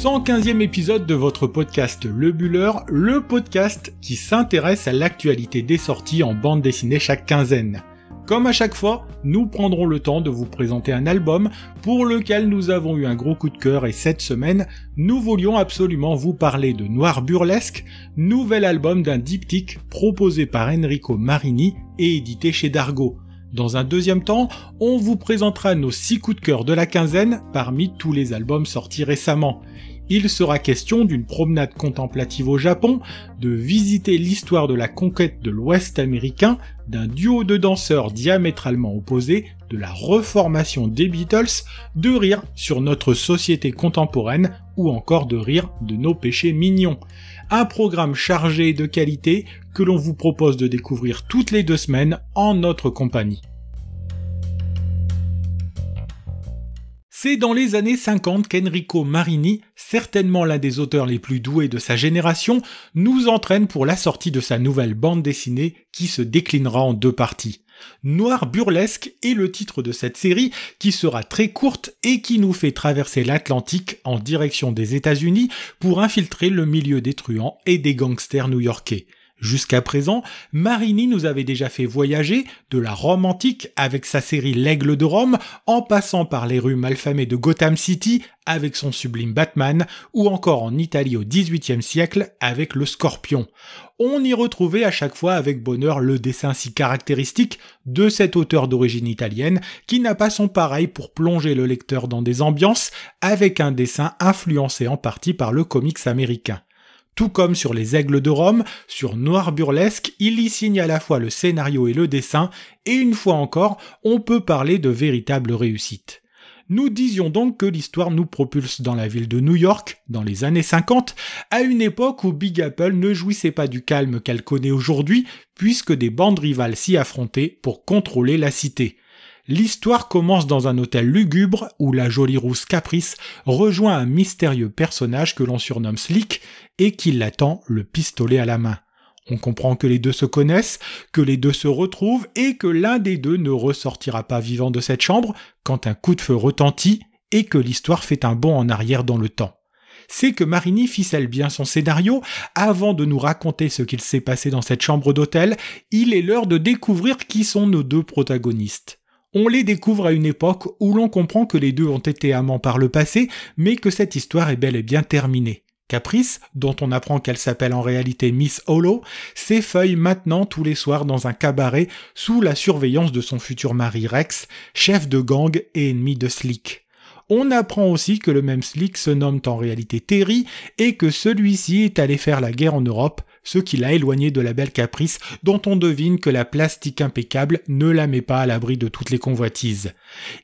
115e épisode de votre podcast Le Buller, le podcast qui s'intéresse à l'actualité des sorties en bande dessinée chaque quinzaine. Comme à chaque fois, nous prendrons le temps de vous présenter un album pour lequel nous avons eu un gros coup de cœur et cette semaine, nous voulions absolument vous parler de Noir Burlesque, nouvel album d'un diptyque proposé par Enrico Marini et édité chez Dargaud. Dans un deuxième temps, on vous présentera nos 6 coups de cœur de la quinzaine parmi tous les albums sortis récemment. Il sera question d'une promenade contemplative au Japon, de visiter l'histoire de la conquête de l'Ouest américain, d'un duo de danseurs diamétralement opposés, de la reformation des Beatles, de rire sur notre société contemporaine ou encore de rire de nos péchés mignons. Un programme chargé de qualité que l'on vous propose de découvrir toutes les 2 semaines en notre compagnie. C'est dans les années 50 qu'Enrico Marini, certainement l'un des auteurs les plus doués de sa génération, nous entraîne pour la sortie de sa nouvelle bande dessinée qui se déclinera en 2 parties. Noir Burlesque est le titre de cette série qui sera très courte et qui nous fait traverser l'Atlantique en direction des États-Unis pour infiltrer le milieu des truands et des gangsters new-yorkais. Jusqu'à présent, Marini nous avait déjà fait voyager de la Rome antique avec sa série L'Aigle de Rome, en passant par les rues malfamées de Gotham City avec son sublime Batman, ou encore en Italie au XVIIIe siècle avec le Scorpion. On y retrouvait à chaque fois avec bonheur le dessin si caractéristique de cet auteur d'origine italienne qui n'a pas son pareil pour plonger le lecteur dans des ambiances avec un dessin influencé en partie par le comics américain. Tout comme sur les Aigles de Rome, sur Noir Burlesque, il y signe à la fois le scénario et le dessin, et une fois encore, on peut parler de véritable réussite. Nous disions donc que l'histoire nous propulse dans la ville de New York, dans les années 50, à une époque où Big Apple ne jouissait pas du calme qu'elle connaît aujourd'hui, puisque des bandes rivales s'y affrontaient pour contrôler la cité. L'histoire commence dans un hôtel lugubre où la jolie rousse Caprice rejoint un mystérieux personnage que l'on surnomme Slick et qui l'attend le pistolet à la main. On comprend que les deux se connaissent, que les deux se retrouvent et que l'un des deux ne ressortira pas vivant de cette chambre quand un coup de feu retentit et que l'histoire fait un bond en arrière dans le temps. C'est que Marini ficelle bien son scénario. Avant de nous raconter ce qu'il s'est passé dans cette chambre d'hôtel, il est l'heure de découvrir qui sont nos 2 protagonistes. On les découvre à une époque où l'on comprend que les deux ont été amants par le passé, mais que cette histoire est bel et bien terminée. Caprice, dont on apprend qu'elle s'appelle en réalité Miss Hollow, s'effeuille maintenant tous les soirs dans un cabaret sous la surveillance de son futur mari Rex, chef de gang et ennemi de Slick. On apprend aussi que le même Slick se nomme en réalité Terry et que celui-ci est allé faire la guerre en Europe, ce qui l'a éloigné de la belle Caprice dont on devine que la plastique impeccable ne la met pas à l'abri de toutes les convoitises.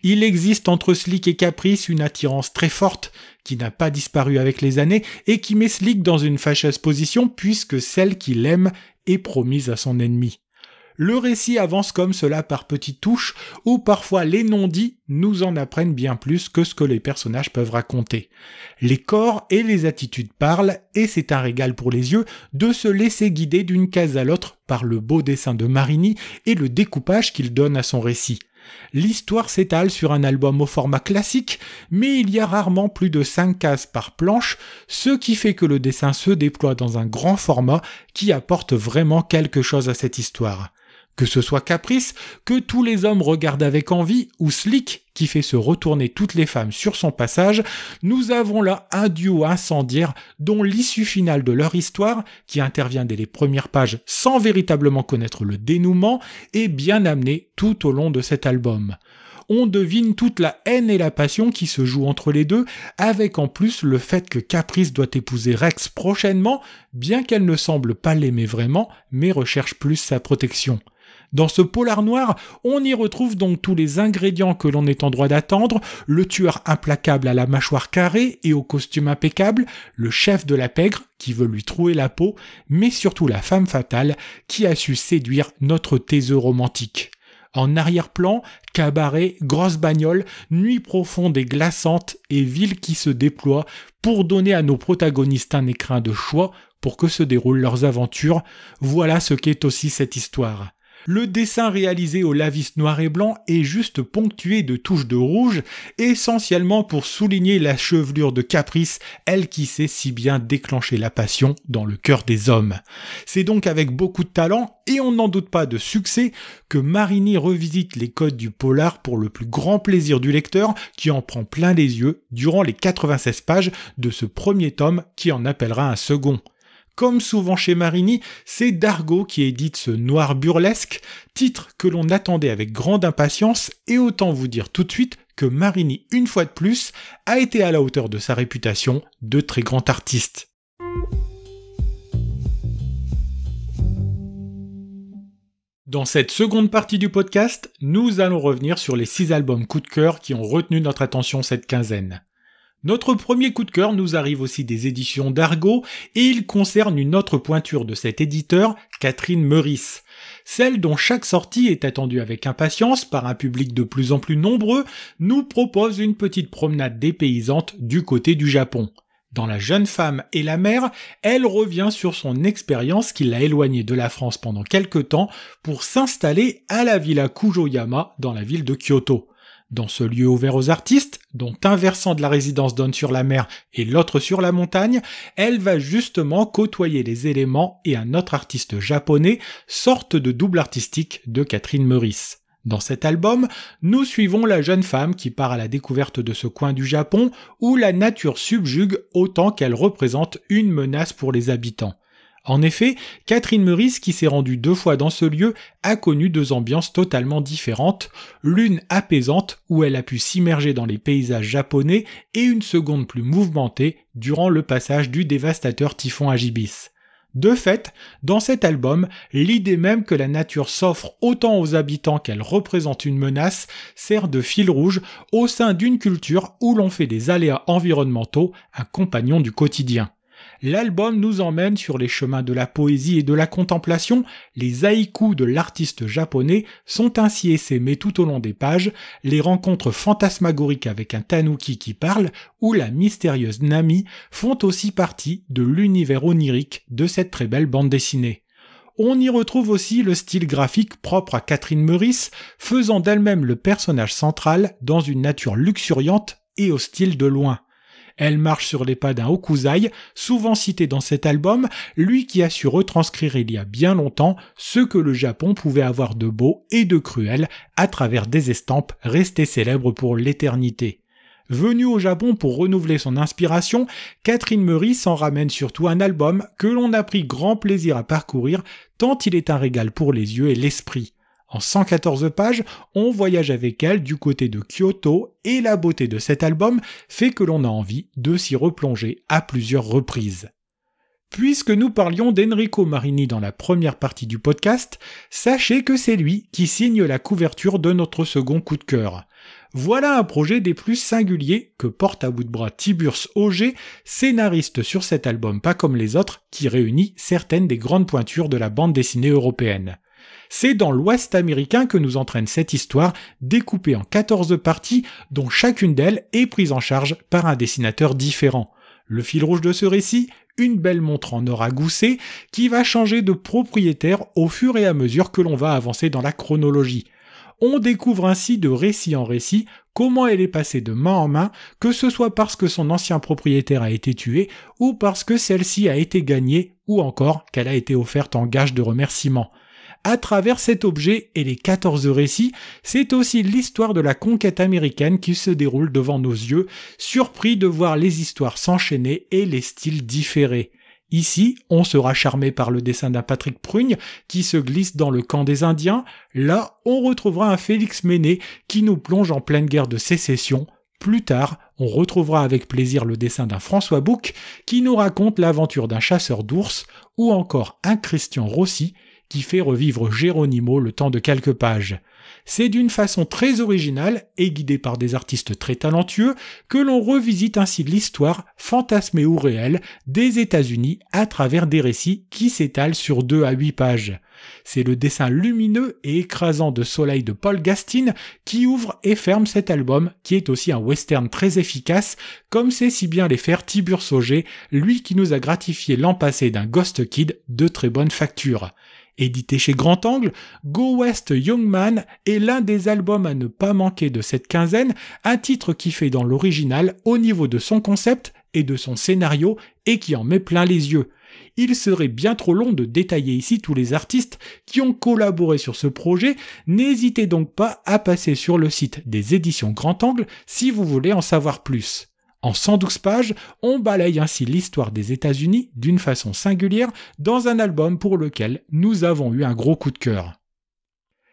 Il existe entre Slick et Caprice une attirance très forte qui n'a pas disparu avec les années et qui met Slick dans une fâcheuse position puisque celle qu'il aime est promise à son ennemi. Le récit avance comme cela par petites touches, où parfois les non-dits nous en apprennent bien plus que ce que les personnages peuvent raconter. Les corps et les attitudes parlent, et c'est un régal pour les yeux de se laisser guider d'une case à l'autre par le beau dessin de Marini et le découpage qu'il donne à son récit. L'histoire s'étale sur un album au format classique, mais il y a rarement plus de 5 cases par planche, ce qui fait que le dessin se déploie dans un grand format qui apporte vraiment quelque chose à cette histoire. Que ce soit Caprice, que tous les hommes regardent avec envie, ou Slick, qui fait se retourner toutes les femmes sur son passage, nous avons là un duo incendiaire dont l'issue finale de leur histoire, qui intervient dès les premières pages sans véritablement connaître le dénouement, est bien amenée tout au long de cet album. On devine toute la haine et la passion qui se jouent entre les deux, avec en plus le fait que Caprice doit épouser Rex prochainement, bien qu'elle ne semble pas l'aimer vraiment, mais recherche plus sa protection. Dans ce polar noir, on y retrouve donc tous les ingrédients que l'on est en droit d'attendre, le tueur implacable à la mâchoire carrée et au costume impeccable, le chef de la pègre qui veut lui trouer la peau, mais surtout la femme fatale qui a su séduire notre taiseux romantique. En arrière-plan, cabaret, grosse bagnole, nuit profonde et glaçante et ville qui se déploie pour donner à nos protagonistes un écrin de choix pour que se déroulent leurs aventures. Voilà ce qu'est aussi cette histoire. Le dessin réalisé au lavis noir et blanc est juste ponctué de touches de rouge, essentiellement pour souligner la chevelure de Caprice, elle qui sait si bien déclencher la passion dans le cœur des hommes. C'est donc avec beaucoup de talent, et on n'en doute pas de succès, que Marini revisite les codes du polar pour le plus grand plaisir du lecteur qui en prend plein les yeux durant les 96 pages de ce premier tome qui en appellera un second. Comme souvent chez Marini, c'est Dargaud qui édite ce noir burlesque, titre que l'on attendait avec grande impatience, et autant vous dire tout de suite que Marini, une fois de plus, a été à la hauteur de sa réputation de très grand artiste. Dans cette seconde partie du podcast, nous allons revenir sur les 6 albums coup de cœur qui ont retenu notre attention cette quinzaine. Notre premier coup de cœur nous arrive aussi des éditions Dargaud et il concerne une autre pointure de cet éditeur, Catherine Meurice. Celle dont chaque sortie est attendue avec impatience par un public de plus en plus nombreux, nous propose une petite promenade dépaysante du côté du Japon. Dans La jeune femme et la mer, elle revient sur son expérience qui l'a éloignée de la France pendant quelque temps pour s'installer à la villa Kujoyama dans la ville de Kyoto. Dans ce lieu ouvert aux artistes, dont un versant de la résidence donne sur la mer et l'autre sur la montagne, elle va justement côtoyer les éléments et un autre artiste japonais, sorte de double artistique de Catherine Meurice. Dans cet album, nous suivons la jeune femme qui part à la découverte de ce coin du Japon où la nature subjugue autant qu'elle représente une menace pour les habitants. En effet, Catherine Meurice, qui s'est rendue 2 fois dans ce lieu, a connu 2 ambiances totalement différentes, l'une apaisante où elle a pu s'immerger dans les paysages japonais et une seconde plus mouvementée durant le passage du dévastateur typhon Agibis. De fait, dans cet album, l'idée même que la nature s'offre autant aux habitants qu'elle représente une menace sert de fil rouge au sein d'une culture où l'on fait des aléas environnementaux un compagnon du quotidien. L'album nous emmène sur les chemins de la poésie et de la contemplation, les haïkus de l'artiste japonais sont ainsi essaimés tout au long des pages, les rencontres fantasmagoriques avec un tanuki qui parle ou la mystérieuse Nami font aussi partie de l'univers onirique de cette très belle bande dessinée. On y retrouve aussi le style graphique propre à Catherine Meurice, faisant d'elle-même le personnage central dans une nature luxuriante et hostile de loin. Elle marche sur les pas d'un Hokusai, souvent cité dans cet album, lui qui a su retranscrire il y a bien longtemps ce que le Japon pouvait avoir de beau et de cruel à travers des estampes restées célèbres pour l'éternité. Venue au Japon pour renouveler son inspiration, Catherine Meurice en ramène surtout un album que l'on a pris grand plaisir à parcourir tant il est un régal pour les yeux et l'esprit. En 114 pages, on voyage avec elle du côté de Kyoto et la beauté de cet album fait que l'on a envie de s'y replonger à plusieurs reprises. Puisque nous parlions d'Enrico Marini dans la première partie du podcast, sachez que c'est lui qui signe la couverture de notre second coup de cœur. Voilà un projet des plus singuliers que porte à bout de bras Tiburce Auger, scénariste sur cet album pas comme les autres, qui réunit certaines des grandes pointures de la bande dessinée européenne. C'est dans l'Ouest américain que nous entraîne cette histoire, découpée en 14 parties, dont chacune d'elles est prise en charge par un dessinateur différent. Le fil rouge de ce récit, une belle montre en or à gousset, qui va changer de propriétaire au fur et à mesure que l'on va avancer dans la chronologie. On découvre ainsi de récit en récit comment elle est passée de main en main, que ce soit parce que son ancien propriétaire a été tué, ou parce que celle-ci a été gagnée, ou encore qu'elle a été offerte en gage de remerciement. À travers cet objet et les 14 récits, c'est aussi l'histoire de la conquête américaine qui se déroule devant nos yeux, surpris de voir les histoires s'enchaîner et les styles différer. Ici, on sera charmé par le dessin d'un Patrick Prugne qui se glisse dans le camp des Indiens. Là, on retrouvera un Félix Menet qui nous plonge en pleine guerre de sécession. Plus tard, on retrouvera avec plaisir le dessin d'un François Bouc qui nous raconte l'aventure d'un chasseur d'ours, ou encore un Christian Rossi qui fait revivre Geronimo le temps de quelques pages. C'est d'une façon très originale et guidée par des artistes très talentueux que l'on revisite ainsi l'histoire, fantasmée ou réelle, des États-Unis à travers des récits qui s'étalent sur 2 à 8 pages. C'est le dessin lumineux et écrasant de Soleil de Paul Gastine qui ouvre et ferme cet album, qui est aussi un western très efficace, comme sait si bien les faire Tiburce Auger, lui qui nous a gratifié l'an passé d'un Ghost Kid de très bonne facture. Édité chez Grand Angle, Go West Young Man est l'un des albums à ne pas manquer de cette quinzaine, un titre qui fait dans l'original au niveau de son concept et de son scénario et qui en met plein les yeux. Il serait bien trop long de détailler ici tous les artistes qui ont collaboré sur ce projet, n'hésitez donc pas à passer sur le site des éditions Grand Angle si vous voulez en savoir plus. En 112 pages, on balaye ainsi l'histoire des États-Unis d'une façon singulière dans un album pour lequel nous avons eu un gros coup de cœur.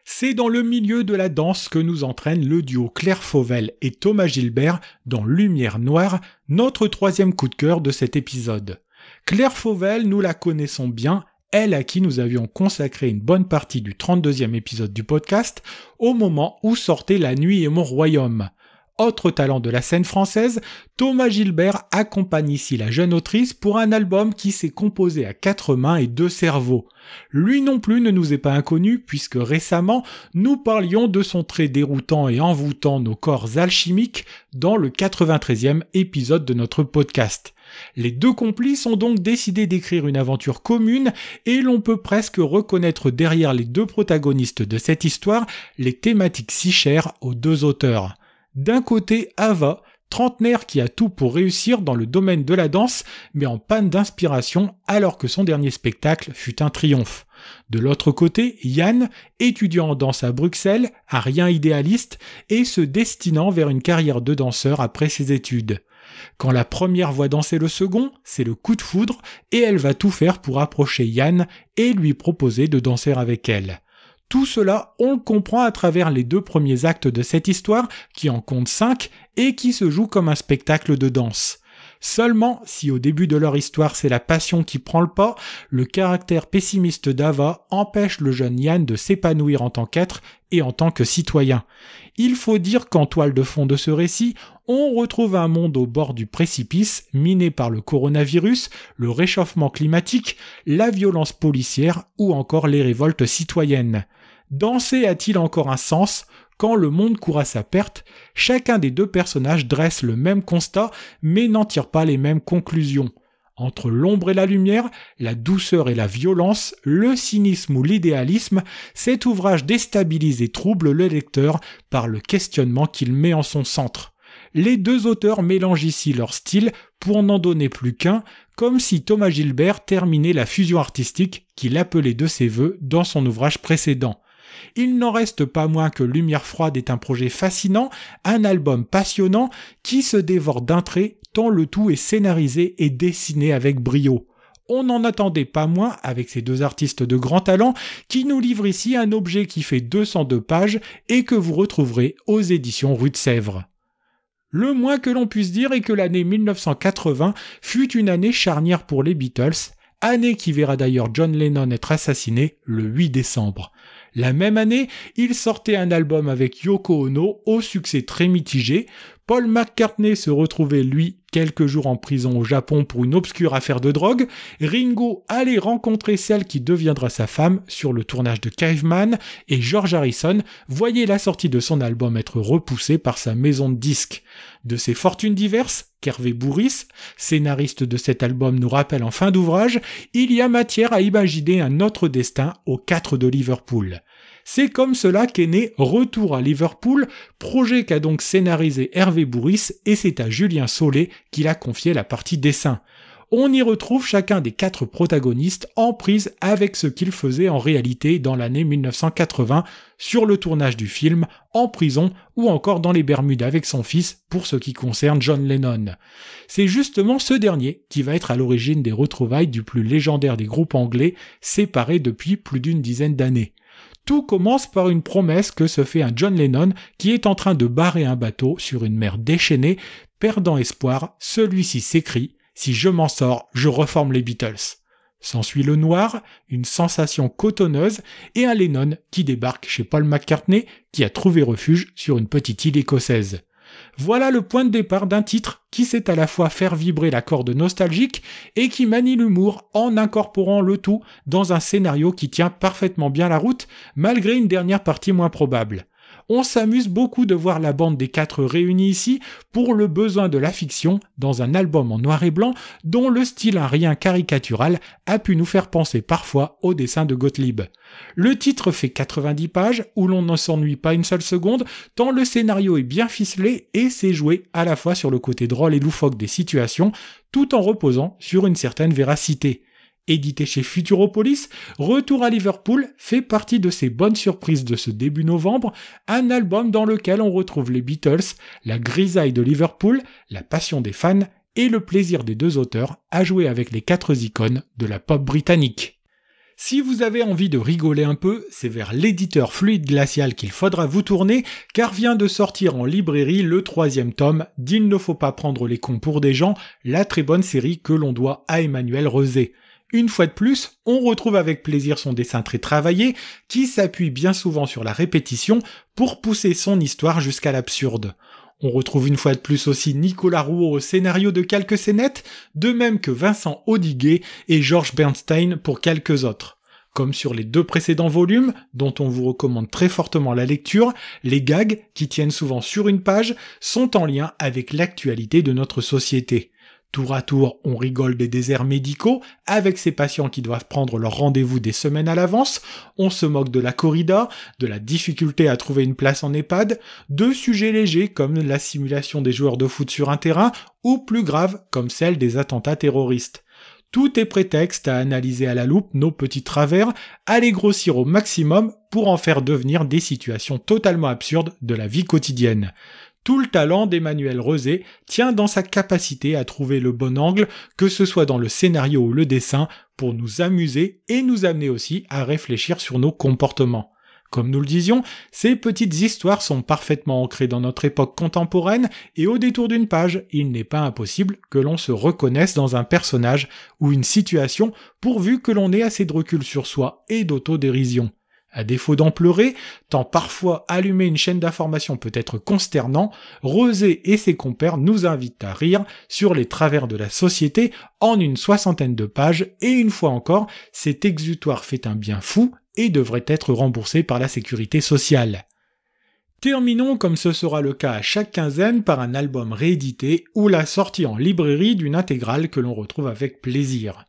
C'est dans le milieu de la danse que nous entraîne le duo Claire Fauvel et Thomas Gilbert dans Lumière Noire, notre troisième coup de cœur de cet épisode. Claire Fauvel, nous la connaissons bien, elle à qui nous avions consacré une bonne partie du 32e épisode du podcast, au moment où sortait La Nuit et mon royaume. Autre talent de la scène française, Thomas Gilbert accompagne ici la jeune autrice pour un album qui s'est composé à 4 mains et 2 cerveaux. Lui non plus ne nous est pas inconnu puisque récemment, nous parlions de son trait déroutant et envoûtant nos corps alchimiques dans le 93e épisode de notre podcast. Les deux complices ont donc décidé d'écrire une aventure commune et l'on peut presque reconnaître derrière les deux protagonistes de cette histoire les thématiques si chères aux deux auteurs. D'un côté, Ava, trentenaire qui a tout pour réussir dans le domaine de la danse, mais en panne d'inspiration alors que son dernier spectacle fut un triomphe. De l'autre côté, Yann, étudiant en danse à Bruxelles, un rien idéaliste, et se destinant vers une carrière de danseur après ses études. Quand la première voit danser le second, c'est le coup de foudre, et elle va tout faire pour approcher Yann et lui proposer de danser avec elle. Tout cela, on le comprend à travers les 2 premiers actes de cette histoire, qui en compte 5 et qui se joue comme un spectacle de danse. Seulement, si au début de leur histoire c'est la passion qui prend le pas, le caractère pessimiste d'Ava empêche le jeune Yann de s'épanouir en tant qu'être et en tant que citoyen. Il faut dire qu'en toile de fond de ce récit, on retrouve un monde au bord du précipice, miné par le coronavirus, le réchauffement climatique, la violence policière ou encore les révoltes citoyennes. Danser a-t-il encore un sens ? Quand le monde court à sa perte, chacun des 2 personnages dresse le même constat, mais n'en tire pas les mêmes conclusions. Entre l'ombre et la lumière, la douceur et la violence, le cynisme ou l'idéalisme, cet ouvrage déstabilise et trouble le lecteur par le questionnement qu'il met en son centre. Les 2 auteurs mélangent ici leur style pour n'en donner plus qu'un, comme si Thomas Gilbert terminait la fusion artistique qu'il appelait de ses vœux dans son ouvrage précédent. Il n'en reste pas moins que Lumière Froide est un projet fascinant, un album passionnant qui se dévore d'un trait tant le tout est scénarisé et dessiné avec brio. On n'en attendait pas moins avec ces 2 artistes de grand talent qui nous livrent ici un objet qui fait 202 pages et que vous retrouverez aux éditions Rue de Sèvres. Le moins que l'on puisse dire est que l'année 1980 fut une année charnière pour les Beatles, année qui verra d'ailleurs John Lennon être assassiné le 8 décembre. La même année, il sortait un album avec Yoko Ono au succès très mitigé. Paul McCartney se retrouvait, lui, quelques jours en prison au Japon pour une obscure affaire de drogue. Ringo allait rencontrer celle qui deviendra sa femme sur le tournage de Caveman. Et George Harrison voyait la sortie de son album être repoussée par sa maison de disques. De ses fortunes diverses, qu'Hervé Bourris, scénariste de cet album, nous rappelle en fin d'ouvrage, il y a matière à imaginer un autre destin aux 4 de Liverpool. C'est comme cela qu'est né Retour à Liverpool, projet qu'a donc scénarisé Hervé Bourris et c'est à Julien Solé qu'il a confié la partie dessin. On y retrouve chacun des 4 protagonistes en prise avec ce qu'ils faisaient en réalité dans l'année 1980 sur le tournage du film, en prison ou encore dans les Bermudes avec son fils pour ce qui concerne John Lennon. C'est justement ce dernier qui va être à l'origine des retrouvailles du plus légendaire des groupes anglais séparés depuis plus d'une dizaine d'années. Tout commence par une promesse que se fait un John Lennon qui est en train de barrer un bateau sur une mer déchaînée. Perdant espoir, celui-ci s'écrie « Si je m'en sors, je reforme les Beatles ». S'ensuit le noir, une sensation cotonneuse et un Lennon qui débarque chez Paul McCartney qui a trouvé refuge sur une petite île écossaise. Voilà le point de départ d'un titre qui sait à la fois faire vibrer la corde nostalgique et qui manie l'humour en incorporant le tout dans un scénario qui tient parfaitement bien la route malgré une dernière partie moins probable. On s'amuse beaucoup de voir la bande des 4 réunis ici pour le besoin de la fiction dans un album en noir et blanc dont le style un rien caricatural a pu nous faire penser parfois au dessin de Gottlieb. Le titre fait 90 pages où l'on ne s'ennuie pas une seule seconde tant le scénario est bien ficelé et c'est joué à la fois sur le côté drôle et loufoque des situations tout en reposant sur une certaine véracité. Édité chez Futuropolis, Retour à Liverpool fait partie de ces bonnes surprises de ce début novembre, un album dans lequel on retrouve les Beatles, la grisaille de Liverpool, la passion des fans et le plaisir des 2 auteurs à jouer avec les 4 icônes de la pop britannique. Si vous avez envie de rigoler un peu, c'est vers l'éditeur Fluide Glacial qu'il faudra vous tourner, car vient de sortir en librairie le 3e tome d'Il ne faut pas prendre les cons pour des gens, la très bonne série que l'on doit à Emmanuel Rosé. Une fois de plus, on retrouve avec plaisir son dessin très travaillé, qui s'appuie bien souvent sur la répétition pour pousser son histoire jusqu'à l'absurde. On retrouve une fois de plus aussi Nicolas Rouault au scénario de quelques scénettes, de même que Vincent Audiguet et Georges Bernstein pour quelques autres. Comme sur les 2 précédents volumes, dont on vous recommande très fortement la lecture, les gags, qui tiennent souvent sur une page, sont en lien avec l'actualité de notre société. Tour à tour, on rigole des déserts médicaux, avec ces patients qui doivent prendre leur rendez-vous des semaines à l'avance, on se moque de la corrida, de la difficulté à trouver une place en EHPAD, de sujets légers comme la simulation des joueurs de foot sur un terrain, ou plus graves comme celle des attentats terroristes. Tout est prétexte à analyser à la loupe nos petits travers, à les grossir au maximum pour en faire devenir des situations totalement absurdes de la vie quotidienne. Tout le talent d'Emmanuel Rosé tient dans sa capacité à trouver le bon angle, que ce soit dans le scénario ou le dessin, pour nous amuser et nous amener aussi à réfléchir sur nos comportements. Comme nous le disions, ces petites histoires sont parfaitement ancrées dans notre époque contemporaine et au détour d'une page, il n'est pas impossible que l'on se reconnaisse dans un personnage ou une situation pourvu que l'on ait assez de recul sur soi et d'autodérision. À défaut d'en pleurer, tant parfois allumer une chaîne d'information peut être consternant, Rosé et ses compères nous invitent à rire sur les travers de la société en une 60aine de pages et une fois encore, cet exutoire fait un bien fou et devrait être remboursé par la sécurité sociale. Terminons comme ce sera le cas à chaque quinzaine par un album réédité ou la sortie en librairie d'une intégrale que l'on retrouve avec plaisir.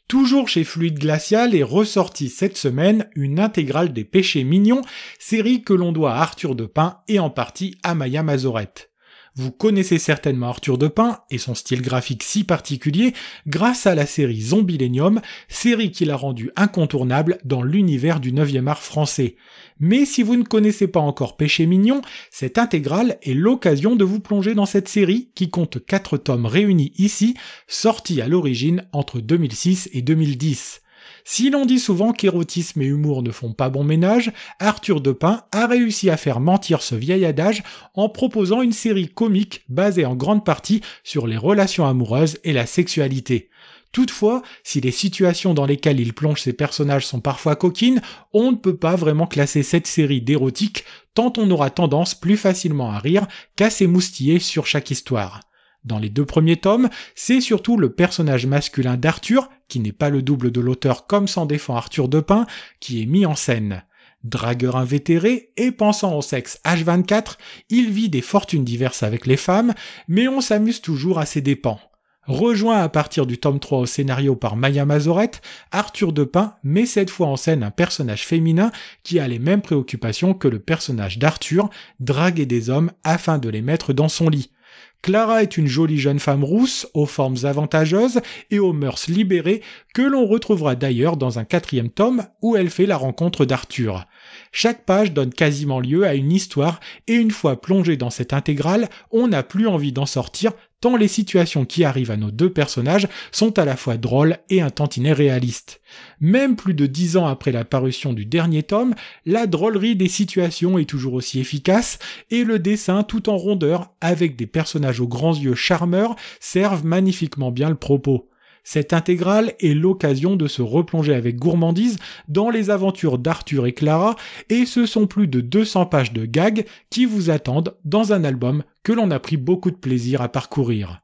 Toujours chez Fluide Glacial est ressortie cette semaine une intégrale des Péchés Mignons, série que l'on doit à Arthur de Pin et en partie à Maya Mazorette. Vous connaissez certainement Arthur de Pin et son style graphique si particulier grâce à la série Zombilenium, série qui l'a rendu incontournable dans l'univers du 9e art français. Mais si vous ne connaissez pas encore Péchés Mignons, cette intégrale est l'occasion de vous plonger dans cette série qui compte 4 tomes réunis ici, sortis à l'origine entre 2006 et 2010. Si l'on dit souvent qu'érotisme et humour ne font pas bon ménage, Arthur de Pin a réussi à faire mentir ce vieil adage en proposant une série comique basée en grande partie sur les relations amoureuses et la sexualité. Toutefois, si les situations dans lesquelles il plonge ses personnages sont parfois coquines, on ne peut pas vraiment classer cette série d'érotique tant on aura tendance plus facilement à rire qu'à s'émoustiller sur chaque histoire. Dans les 2 premiers tomes, c'est surtout le personnage masculin d'Arthur, qui n'est pas le double de l'auteur comme s'en défend Arthur de Pin, qui est mis en scène. Dragueur invétéré et pensant au sexe H24, il vit des fortunes diverses avec les femmes, mais on s'amuse toujours à ses dépens. Rejoint à partir du tome 3 au scénario par Maya Mazorette, Arthur de Pin met cette fois en scène un personnage féminin qui a les mêmes préoccupations que le personnage d'Arthur, draguer des hommes afin de les mettre dans son lit. Clara est une jolie jeune femme rousse, aux formes avantageuses et aux mœurs libérées, que l'on retrouvera d'ailleurs dans un 4e tome où elle fait la rencontre d'Arthur. Chaque page donne quasiment lieu à une histoire et une fois plongé dans cette intégrale, on n'a plus envie d'en sortir tant les situations qui arrivent à nos 2 personnages sont à la fois drôles et un tantinet réalistes. Même plus de 10 ans après la parution du dernier tome, la drôlerie des situations est toujours aussi efficace et le dessin tout en rondeur avec des personnages aux grands yeux charmeurs servent magnifiquement bien le propos. Cette intégrale est l'occasion de se replonger avec gourmandise dans les aventures d'Arthur et Clara et ce sont plus de 200 pages de gags qui vous attendent dans un album que l'on a pris beaucoup de plaisir à parcourir.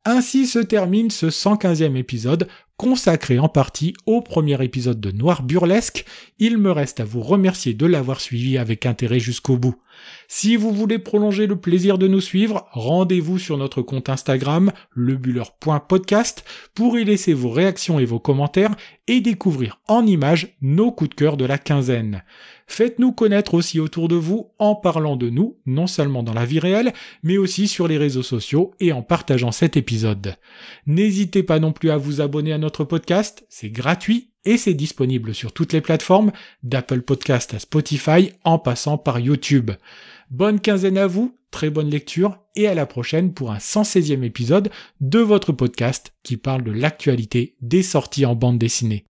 Ainsi se termine ce 115e épisode consacré en partie au premier épisode de Noir Burlesque. Il me reste à vous remercier de l'avoir suivi avec intérêt jusqu'au bout. Si vous voulez prolonger le plaisir de nous suivre, rendez-vous sur notre compte Instagram, lebuller.podcast, pour y laisser vos réactions et vos commentaires et découvrir en images nos coups de cœur de la quinzaine. Faites-nous connaître aussi autour de vous en parlant de nous, non seulement dans la vie réelle, mais aussi sur les réseaux sociaux et en partageant cet épisode. N'hésitez pas non plus à vous abonner à notre podcast, c'est gratuit et c'est disponible sur toutes les plateformes, d'Apple Podcast à Spotify en passant par YouTube. Bonne quinzaine à vous, très bonne lecture et à la prochaine pour un 116e épisode de votre podcast qui parle de l'actualité des sorties en bande dessinée.